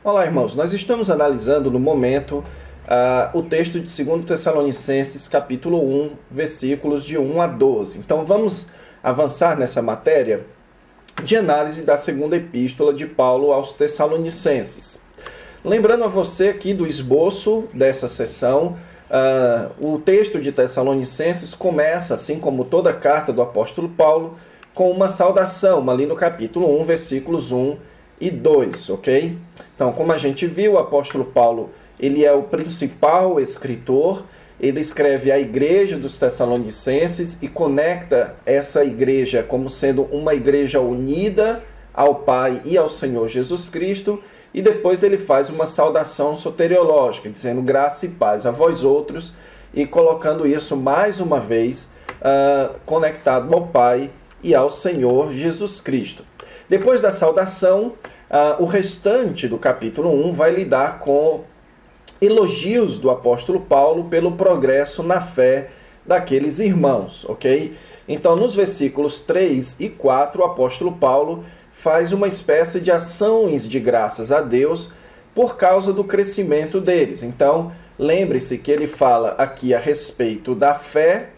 Olá, irmãos. Nós estamos analisando no momento o texto de 2 Tessalonicenses, capítulo 1, versículos de 1 a 12. Então vamos avançar nessa matéria de análise da segunda epístola de Paulo aos Tessalonicenses. Lembrando a você aqui do esboço dessa sessão, o texto de Tessalonicenses começa, assim como toda a carta do apóstolo Paulo, com uma saudação, ali no capítulo 1, versículos 1 e 2, ok? Então, como a gente viu, o apóstolo Paulo, ele é o principal escritor, ele escreve a igreja dos Tessalonicenses e conecta essa igreja como sendo uma igreja unida ao Pai e ao Senhor Jesus Cristo, e depois ele faz uma saudação soteriológica, dizendo graça e paz a vós outros, e colocando isso mais uma vez conectado ao Pai e ao Senhor Jesus Cristo. Depois da saudação, o restante do capítulo 1 vai lidar com elogios do apóstolo Paulo pelo progresso na fé daqueles irmãos, ok? Então, nos versículos 3 e 4, o apóstolo Paulo faz uma espécie de ações de graças a Deus por causa do crescimento deles. Então, lembre-se que ele fala aqui a respeito da fé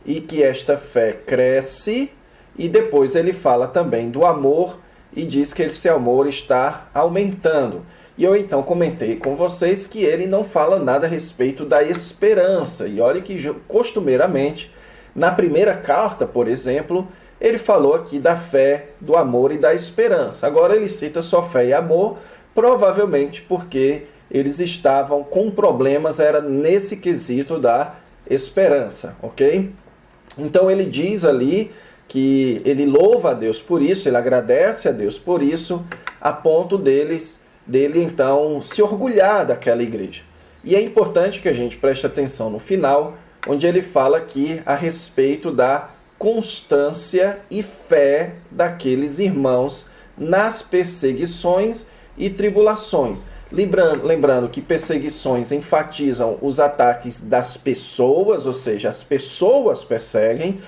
e que esta fé cresce, e depois ele fala também do amor e diz que esse amor está aumentando. E eu então comentei com vocês que ele não fala nada a respeito da esperança. E olha que costumeiramente, na primeira carta, por exemplo, ele falou aqui da fé, do amor e da esperança. Agora ele cita só fé e amor, provavelmente porque eles estavam com problemas, era nesse quesito da esperança, ok? Então ele diz ali que ele louva a Deus por isso, ele agradece a Deus por isso, a ponto dele então se orgulhar daquela igreja. E é importante que a gente preste atenção no final, onde ele fala aqui a respeito da constância e fé daqueles irmãos nas perseguições e tribulações. Lembrando que perseguições enfatizam os ataques das pessoas, ou seja, as pessoas perseguem,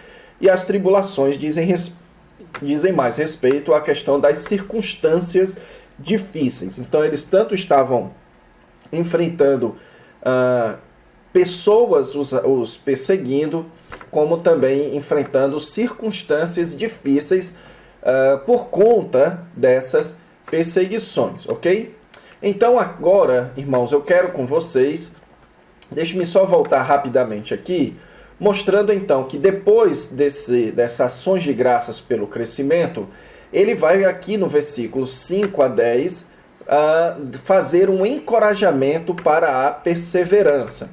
e as tribulações dizem mais respeito à questão das circunstâncias difíceis. Então, eles tanto estavam enfrentando pessoas os perseguindo, como também enfrentando circunstâncias difíceis por conta dessas perseguições, ok? Então, agora, irmãos, eu quero com vocês, deixe-me só voltar rapidamente aqui, mostrando então que depois dessas ações de graças pelo crescimento, ele vai aqui no versículo 5 a 10 fazer um encorajamento para a perseverança.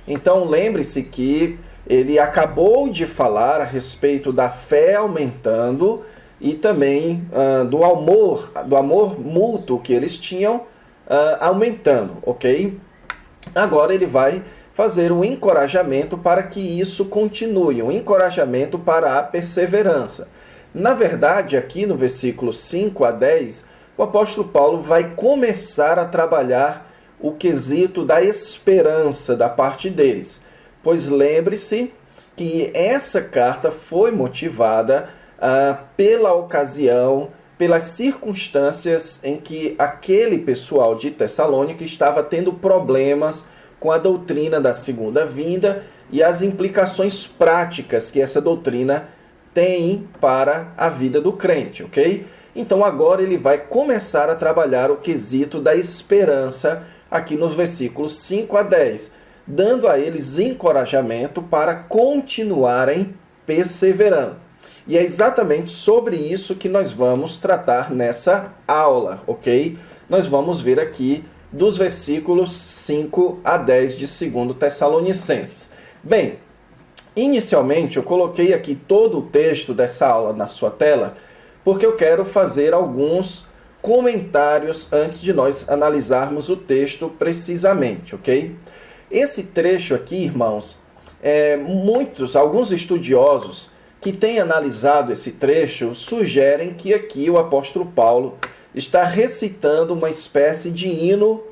Então lembre-se que ele acabou de falar a respeito da fé aumentando e também do amor mútuo que eles tinham aumentando, ok? Agora ele vai fazer um encorajamento para que isso continue, um encorajamento para a perseverança. Na verdade, aqui no versículo 5 a 10, o apóstolo Paulo vai começar a trabalhar o quesito da esperança da parte deles. Pois lembre-se que essa carta foi motivada pela ocasião, pelas circunstâncias em que aquele pessoal de Tessalônica estava tendo problemas com a doutrina da segunda vinda e as implicações práticas que essa doutrina tem para a vida do crente, ok? Então agora ele vai começar a trabalhar o quesito da esperança aqui nos versículos 5 a 10, dando a eles encorajamento para continuarem perseverando. E é exatamente sobre isso que nós vamos tratar nessa aula, ok? Nós vamos ver aqui dos versículos 5 a 10 de 2 Tessalonicenses. Bem, inicialmente eu coloquei aqui todo o texto dessa aula na sua tela, porque eu quero fazer alguns comentários antes de nós analisarmos o texto precisamente, ok? Esse trecho aqui, irmãos, alguns estudiosos que têm analisado esse trecho sugerem que aqui o apóstolo Paulo está recitando uma espécie de hino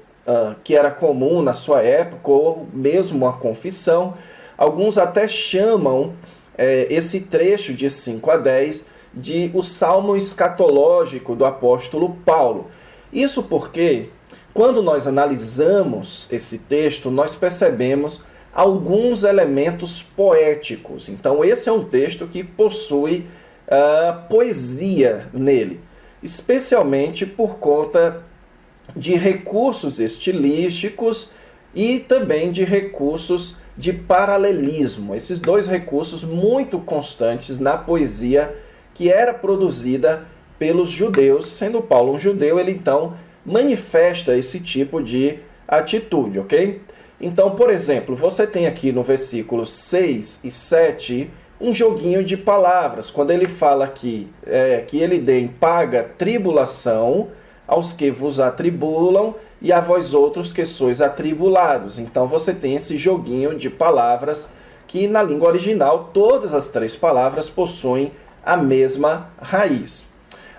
que era comum na sua época, ou mesmo a confissão. Alguns até chamam esse trecho de 5 a 10 de o salmo escatológico do apóstolo Paulo. Isso porque quando nós analisamos esse texto, nós percebemos alguns elementos poéticos. Então, esse é um texto que possui poesia nele, especialmente por conta de recursos estilísticos e também de recursos de paralelismo. Esses dois recursos muito constantes na poesia que era produzida pelos judeus. Sendo Paulo um judeu, ele então manifesta esse tipo de atitude, ok? Então, por exemplo, você tem aqui no versículos 6 e 7 um joguinho de palavras, quando ele fala aqui que ele dê em paga tribulação aos que vos atribulam e a vós outros que sois atribulados. Então você tem esse joguinho de palavras que na língua original todas as três palavras possuem a mesma raiz.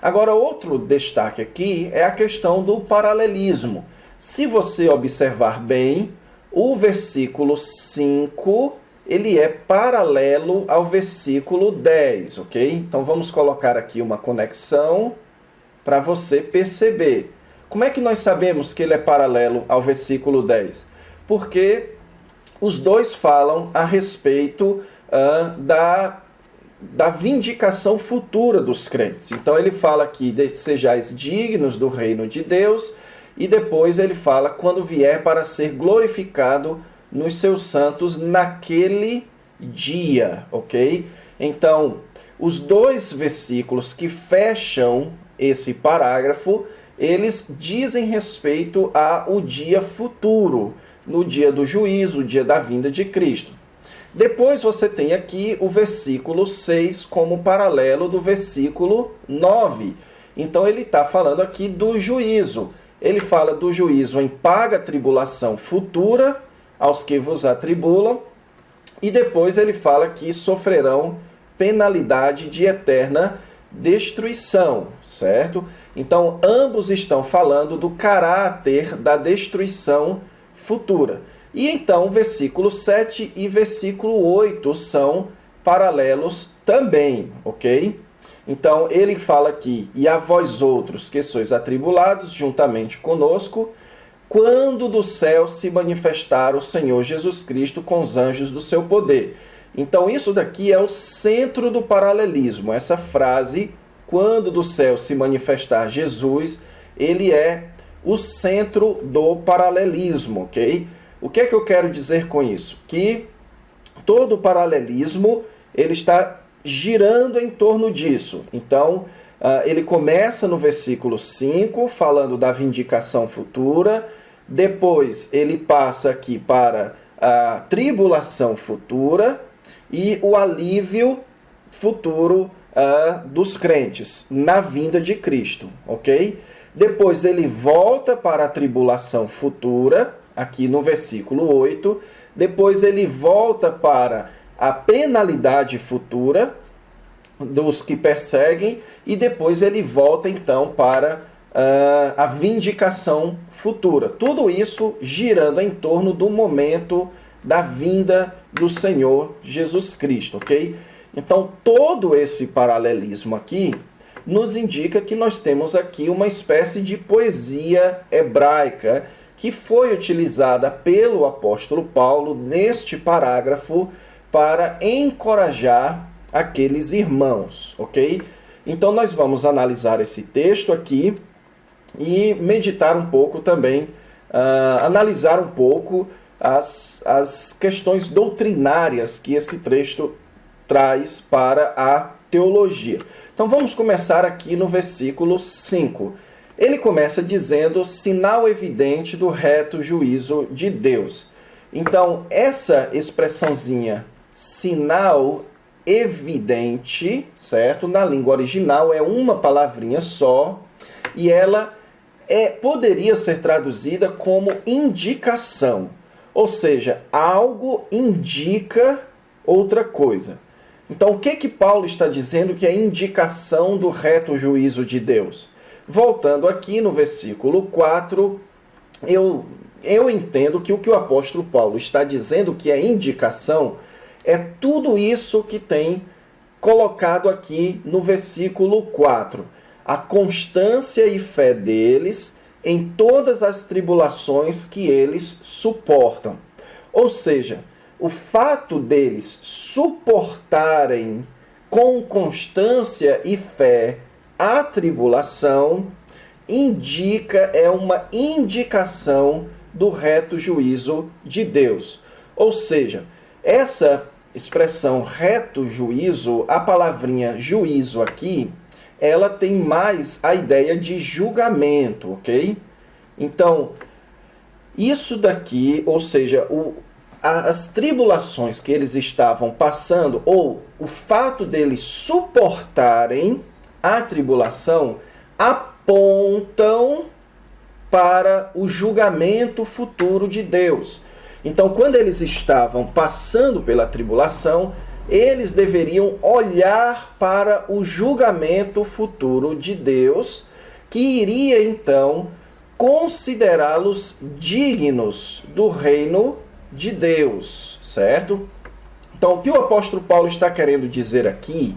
Agora, outro destaque aqui é a questão do paralelismo. Se você observar bem, o versículo 5, ele é paralelo ao versículo 10, ok? Então vamos colocar aqui uma conexão para você perceber. Como é que nós sabemos que ele é paralelo ao versículo 10? Porque os dois falam a respeito da vindicação futura dos crentes. Então ele fala aqui, sejais dignos do reino de Deus, e depois ele fala quando vier para ser glorificado nos seus santos naquele dia, ok? Então, os dois versículos que fecham esse parágrafo, eles dizem respeito ao dia futuro, no dia do juízo, o dia da vinda de Cristo. Depois você tem aqui o versículo 6 como paralelo do versículo 9. Então ele está falando aqui do juízo. Ele fala do juízo em paga tribulação futura aos que vos atribulam, e depois ele fala que sofrerão penalidade de eterna destruição, certo? Então, ambos estão falando do caráter da destruição futura. E então, versículo 7 e versículo 8 são paralelos também, ok? Então, ele fala aqui, e a vós outros que sois atribulados juntamente conosco, quando do céu se manifestar o Senhor Jesus Cristo com os anjos do seu poder. Então, isso daqui é o centro do paralelismo. Essa frase, quando do céu se manifestar Jesus, ele é o centro do paralelismo, ok? O que é que eu quero dizer com isso? Que todo o paralelismo, ele está girando em torno disso. Então, ele começa no versículo 5, falando da vindicação futura. Depois, ele passa aqui para a tribulação futura e o alívio futuro dos crentes na vinda de Cristo, ok? Depois, ele volta para a tribulação futura, aqui no versículo 8. Depois, ele volta para a penalidade futura dos que perseguem, e depois ele volta então para a vindicação futura. Tudo isso girando em torno do momento da vinda do Senhor Jesus Cristo, ok? Então, todo esse paralelismo aqui nos indica que nós temos aqui uma espécie de poesia hebraica que foi utilizada pelo apóstolo Paulo neste parágrafo para encorajar aqueles irmãos, ok? Então nós vamos analisar esse texto aqui e meditar um pouco também, analisar um pouco as questões doutrinárias que esse texto traz para a teologia. Então vamos começar aqui no versículo 5. Ele começa dizendo, sinal evidente do reto juízo de Deus. Então, essa expressãozinha, sinal evidente, certo? Na língua original é uma palavrinha só, e ela poderia ser traduzida como indicação. Ou seja, algo indica outra coisa. Então, o que Paulo está dizendo que é indicação do reto juízo de Deus? Voltando aqui no versículo 4, eu entendo que o que o apóstolo Paulo está dizendo que é indicação é tudo isso que tem colocado aqui no versículo 4. A constância e fé deles em todas as tribulações que eles suportam. Ou seja, o fato deles suportarem com constância e fé a tribulação é uma indicação do reto juízo de Deus. Ou seja, essa expressão reto juízo, a palavrinha juízo aqui, ela tem mais a ideia de julgamento, ok? Então, isso daqui, ou seja, as tribulações que eles estavam passando, ou o fato deles suportarem a tribulação, apontam para o julgamento futuro de Deus. Então, quando eles estavam passando pela tribulação, eles deveriam olhar para o julgamento futuro de Deus, que iria então considerá-los dignos do reino de Deus, certo? Então, o que o apóstolo Paulo está querendo dizer aqui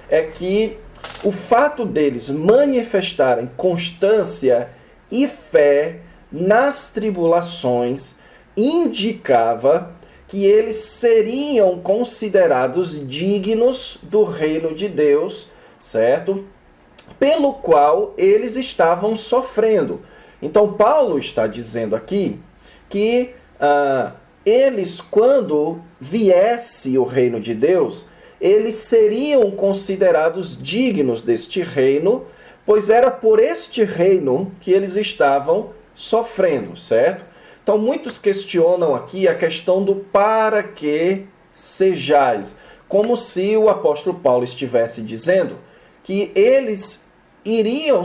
é que o fato deles manifestarem constância e fé nas tribulações indicava que eles seriam considerados dignos do reino de Deus, certo? Pelo qual eles estavam sofrendo. Então, Paulo está dizendo aqui que eles, quando viesse o reino de Deus, eles seriam considerados dignos deste reino, pois era por este reino que eles estavam sofrendo, certo? Então, muitos questionam aqui a questão do para que sejais, como se o apóstolo Paulo estivesse dizendo que eles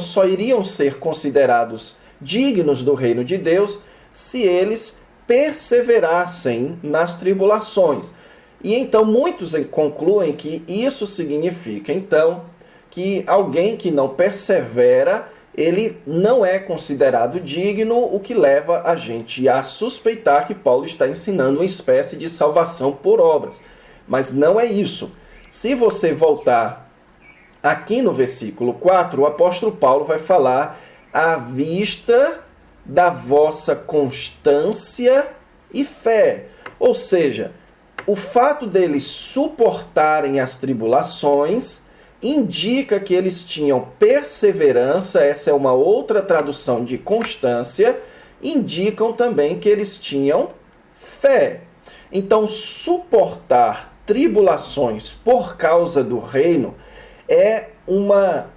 só iriam ser considerados dignos do reino de Deus se eles perseverassem nas tribulações. E então muitos concluem que isso significa, então, que alguém que não persevera, ele não é considerado digno, o que leva a gente a suspeitar que Paulo está ensinando uma espécie de salvação por obras. Mas não é isso. Se você voltar aqui no versículo 4, o apóstolo Paulo vai falar à vista da vossa constância e fé. Ou seja, o fato deles suportarem as tribulações indica que eles tinham perseverança, essa é uma outra tradução de constância, indicam também que eles tinham fé. Então, suportar tribulações por causa do reino é uma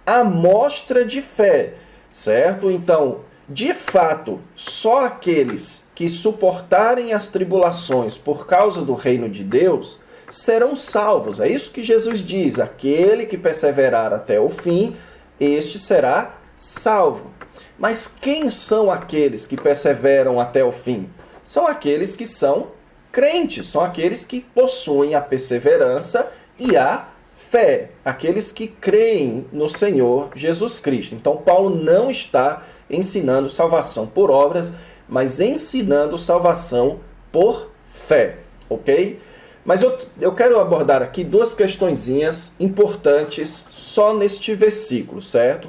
amostra de fé, certo? Então, de fato, só aqueles que suportarem as tribulações por causa do reino de Deus serão salvos. É isso que Jesus diz: aquele que perseverar até o fim, este será salvo. Mas quem são aqueles que perseveram até o fim? São aqueles que são crentes, são aqueles que possuem a perseverança e a fé, aqueles que creem no Senhor Jesus Cristo. Então, Paulo não está ensinando salvação por obras, mas ensinando salvação por fé, ok? Mas eu quero abordar aqui duas questõezinhas importantes só neste versículo, certo?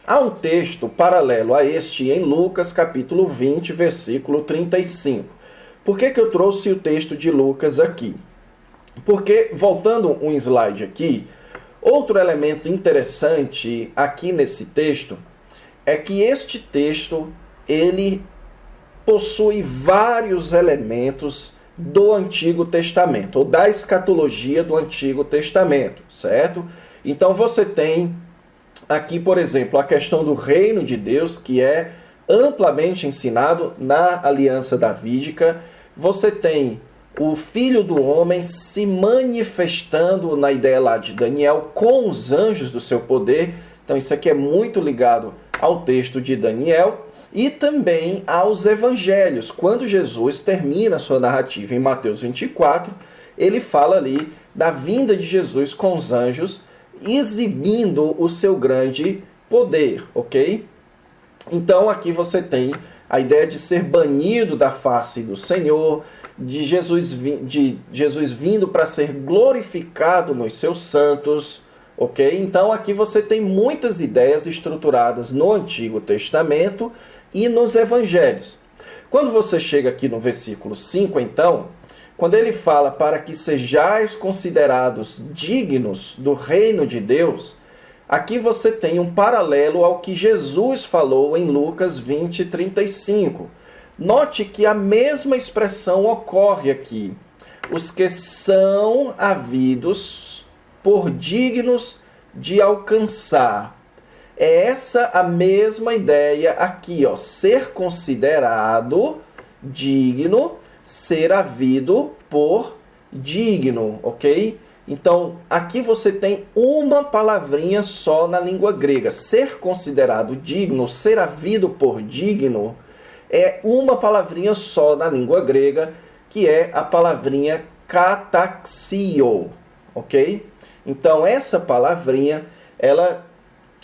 Há um texto paralelo a este em Lucas capítulo 20, versículo 35. Por que eu trouxe o texto de Lucas aqui? Porque, voltando um slide aqui, outro elemento interessante aqui nesse texto é que este texto, ele possui vários elementos do Antigo Testamento, ou da escatologia do Antigo Testamento, certo? Então você tem aqui, por exemplo, a questão do reino de Deus, que é amplamente ensinado na aliança davídica. Você tem o Filho do Homem se manifestando na ideia lá de Daniel com os anjos do seu poder. Então isso aqui é muito ligado ao texto de Daniel. E também aos evangelhos. Quando Jesus termina a sua narrativa em Mateus 24, ele fala ali da vinda de Jesus com os anjos, exibindo o seu grande poder, ok? Então aqui você tem a ideia de ser banido da face do Senhor, de Jesus vindo para ser glorificado nos seus santos, ok? Então aqui você tem muitas ideias estruturadas no Antigo Testamento e nos evangelhos. Quando você chega aqui no versículo 5, então, quando ele fala para que sejais considerados dignos do reino de Deus, aqui você tem um paralelo ao que Jesus falou em Lucas 20, 35. Note que a mesma expressão ocorre aqui. Os que são havidos por dignos de alcançar. É essa a mesma ideia aqui, ó. Ser considerado digno, ser havido por digno, ok? Então, aqui você tem uma palavrinha só na língua grega. Ser considerado digno, ser havido por digno, é uma palavrinha só na língua grega, que é a palavrinha kataxio, ok? Então, essa palavrinha, ela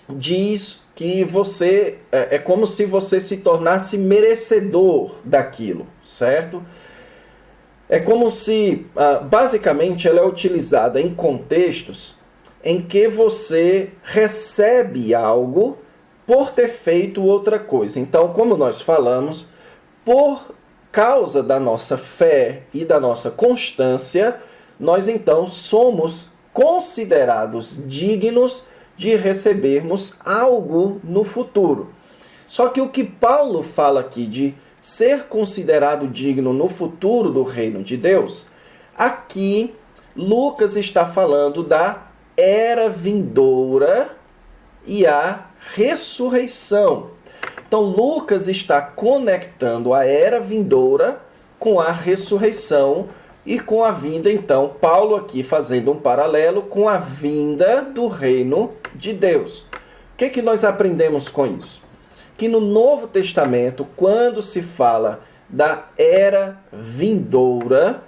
diz que você é como se você se tornasse merecedor daquilo, certo? É como se, basicamente, ela é utilizada em contextos em que você recebe algo por ter feito outra coisa. Então, como nós falamos, por causa da nossa fé e da nossa constância, nós então somos considerados dignos de recebermos algo no futuro. Só que o que Paulo fala aqui de ser considerado digno no futuro do reino de Deus, aqui Lucas está falando da era vindoura e a ressurreição. Então Lucas está conectando a era vindoura com a ressurreição e com a vinda, então, Paulo aqui fazendo um paralelo com a vinda do reino de Deus. O que nós aprendemos com isso? Que no Novo Testamento, quando se fala da era vindoura,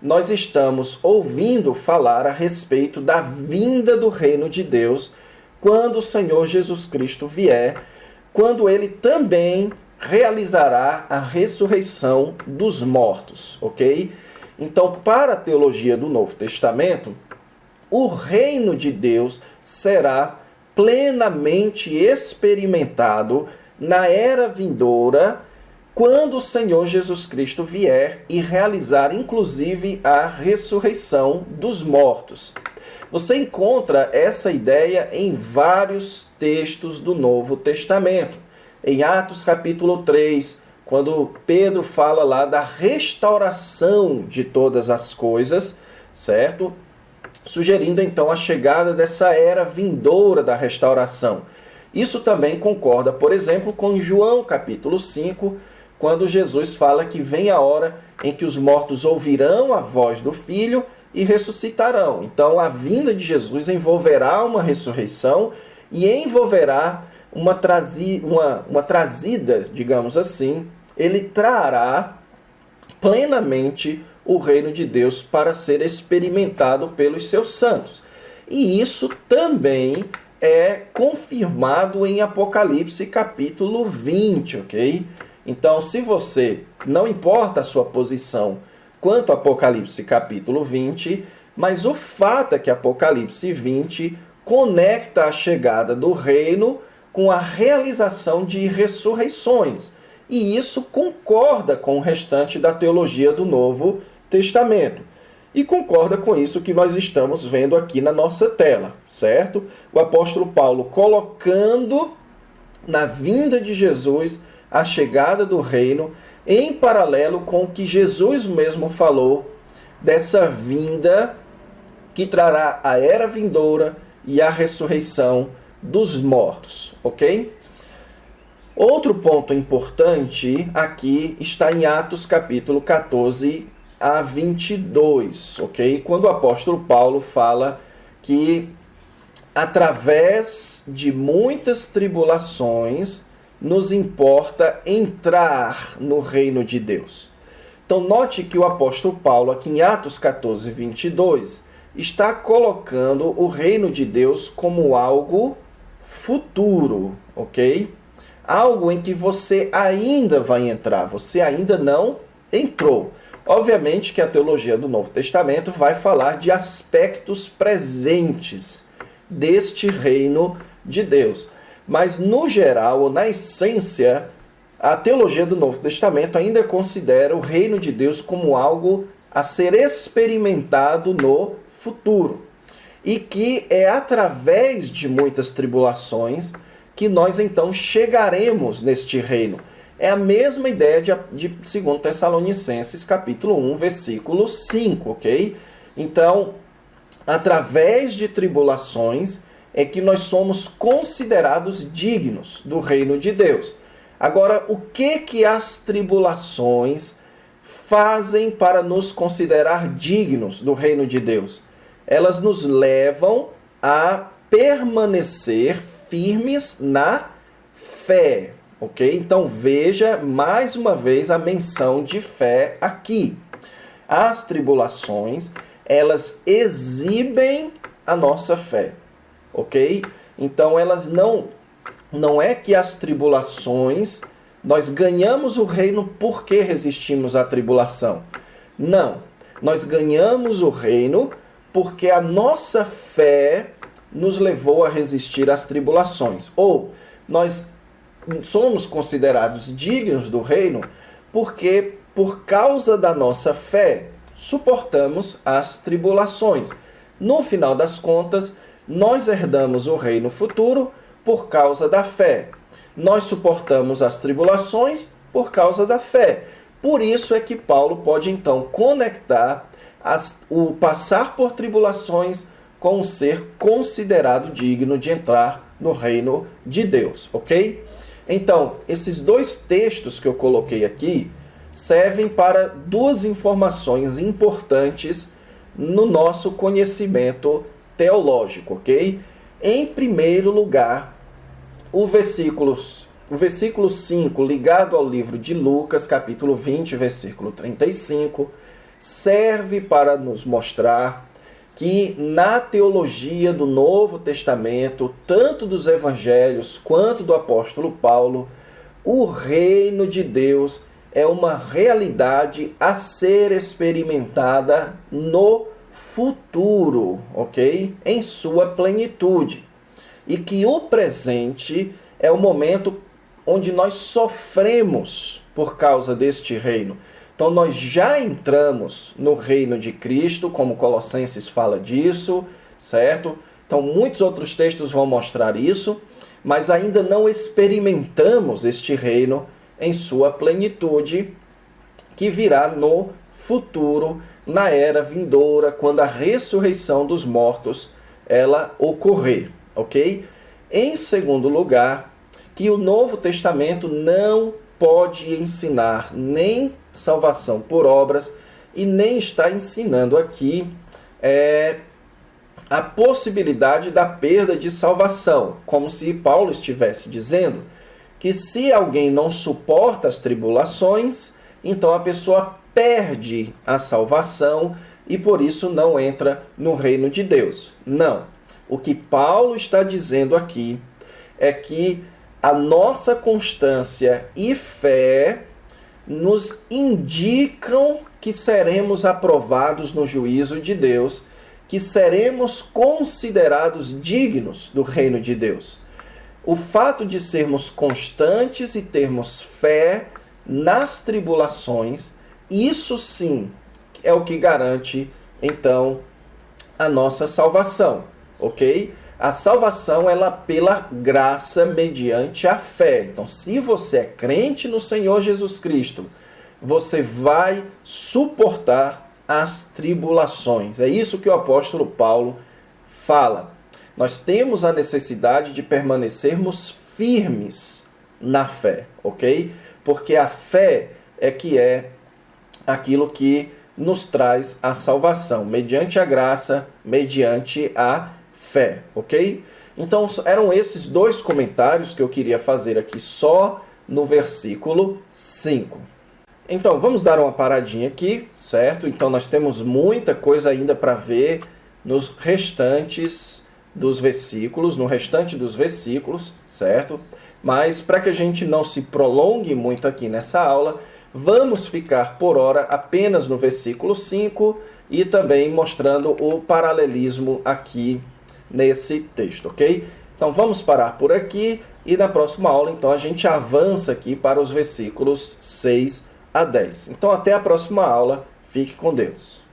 nós estamos ouvindo falar a respeito da vinda do reino de Deus, quando o Senhor Jesus Cristo vier, quando ele também realizará a ressurreição dos mortos, ok? Então, para a teologia do Novo Testamento, o reino de Deus será plenamente experimentado na era vindoura, quando o Senhor Jesus Cristo vier e realizar, inclusive, a ressurreição dos mortos. Você encontra essa ideia em vários textos do Novo Testamento. Em Atos capítulo 3, quando Pedro fala lá da restauração de todas as coisas, certo? Sugerindo então a chegada dessa era vindoura da restauração. Isso também concorda, por exemplo, com João capítulo 5, quando Jesus fala que vem a hora em que os mortos ouvirão a voz do Filho e ressuscitarão. Então, a vinda de Jesus envolverá uma ressurreição e envolverá uma trazida, digamos assim. Ele trará plenamente o reino de Deus para ser experimentado pelos seus santos. E isso também é confirmado em Apocalipse capítulo 20, ok? Então, se você, não importa a sua posição quanto a Apocalipse capítulo 20, mas o fato é que Apocalipse 20 conecta a chegada do reino com a realização de ressurreições. E isso concorda com o restante da teologia do Novo Testamento. E concorda com isso que nós estamos vendo aqui na nossa tela, certo? O apóstolo Paulo colocando na vinda de Jesus a chegada do reino, em paralelo com o que Jesus mesmo falou dessa vinda que trará a era vindoura e a ressurreição dos mortos, ok? Outro ponto importante aqui está em Atos capítulo 14 a 22, ok? Quando o apóstolo Paulo fala que através de muitas tribulações nos importa entrar no reino de Deus. Então note que o apóstolo Paulo aqui em Atos 14, 22 está colocando o reino de Deus como algo futuro, ok? Algo em que você ainda vai entrar, você ainda não entrou. Obviamente que a teologia do Novo Testamento vai falar de aspectos presentes deste reino de Deus. Mas no geral, ou na essência, a teologia do Novo Testamento ainda considera o reino de Deus como algo a ser experimentado no futuro. E que é através de muitas tribulações que nós então chegaremos neste reino. É a mesma ideia de 2 Tessalonicenses capítulo 1, versículo 5, ok? Então, através de tribulações é que nós somos considerados dignos do reino de Deus. Agora, o que as tribulações fazem para nos considerar dignos do reino de Deus? Elas nos levam a permanecer firmes na fé, ok? Então veja mais uma vez a menção de fé aqui. As tribulações, elas exibem a nossa fé, ok? Então elas não é que as tribulações, nós ganhamos o reino porque resistimos à tribulação. Não, nós ganhamos o reino porque a nossa fé nos levou a resistir às tribulações. Ou nós somos considerados dignos do reino porque, por causa da nossa fé, suportamos as tribulações. No final das contas, nós herdamos o reino futuro por causa da fé. Nós suportamos as tribulações por causa da fé. Por isso é que Paulo pode então conectar o passar por tribulações com o ser considerado digno de entrar no reino de Deus, ok? Então, esses dois textos que eu coloquei aqui servem para duas informações importantes no nosso conhecimento teológico, ok? Em primeiro lugar, o versículo 5, ligado ao livro de Lucas, capítulo 20, versículo 35, serve para nos mostrar que na teologia do Novo Testamento, tanto dos evangelhos quanto do apóstolo Paulo, o reino de Deus é uma realidade a ser experimentada no futuro, ok? Em sua plenitude. E que o presente é o momento onde nós sofremos por causa deste reino. Então nós já entramos no reino de Cristo, como Colossenses fala disso, certo? Então muitos outros textos vão mostrar isso, mas ainda não experimentamos este reino em sua plenitude, que virá no futuro, na era vindoura, quando a ressurreição dos mortos ela ocorrer, ok? Em segundo lugar, que o Novo Testamento não pode ensinar nem salvação por obras e nem está ensinando aqui a possibilidade da perda de salvação, como se Paulo estivesse dizendo que se alguém não suporta as tribulações, então a pessoa perde a salvação e por isso não entra no reino de Deus. Não. O que Paulo está dizendo aqui é que a nossa constância e fé nos indicam que seremos aprovados no juízo de Deus, que seremos considerados dignos do reino de Deus. O fato de sermos constantes e termos fé nas tribulações, isso sim é o que garante, então, a nossa salvação, ok? A salvação, ela pela graça mediante a fé. Então, se você é crente no Senhor Jesus Cristo, você vai suportar as tribulações. É isso que o apóstolo Paulo fala. Nós temos a necessidade de permanecermos firmes na fé, ok? Porque a fé é que é aquilo que nos traz a salvação, mediante a graça, mediante a fé, ok? Então, eram esses dois comentários que eu queria fazer aqui só no versículo 5. Então, vamos dar uma paradinha aqui, certo? Então, nós temos muita coisa ainda para ver nos restantes dos versículos, no restante dos versículos, certo? Mas, para que a gente não se prolongue muito aqui nessa aula, vamos ficar por hora apenas no versículo 5 e também mostrando o paralelismo aqui nesse texto, ok? Então vamos parar por aqui e na próxima aula então a gente avança aqui para os versículos 6 a 10. Então até a próxima aula, fique com Deus.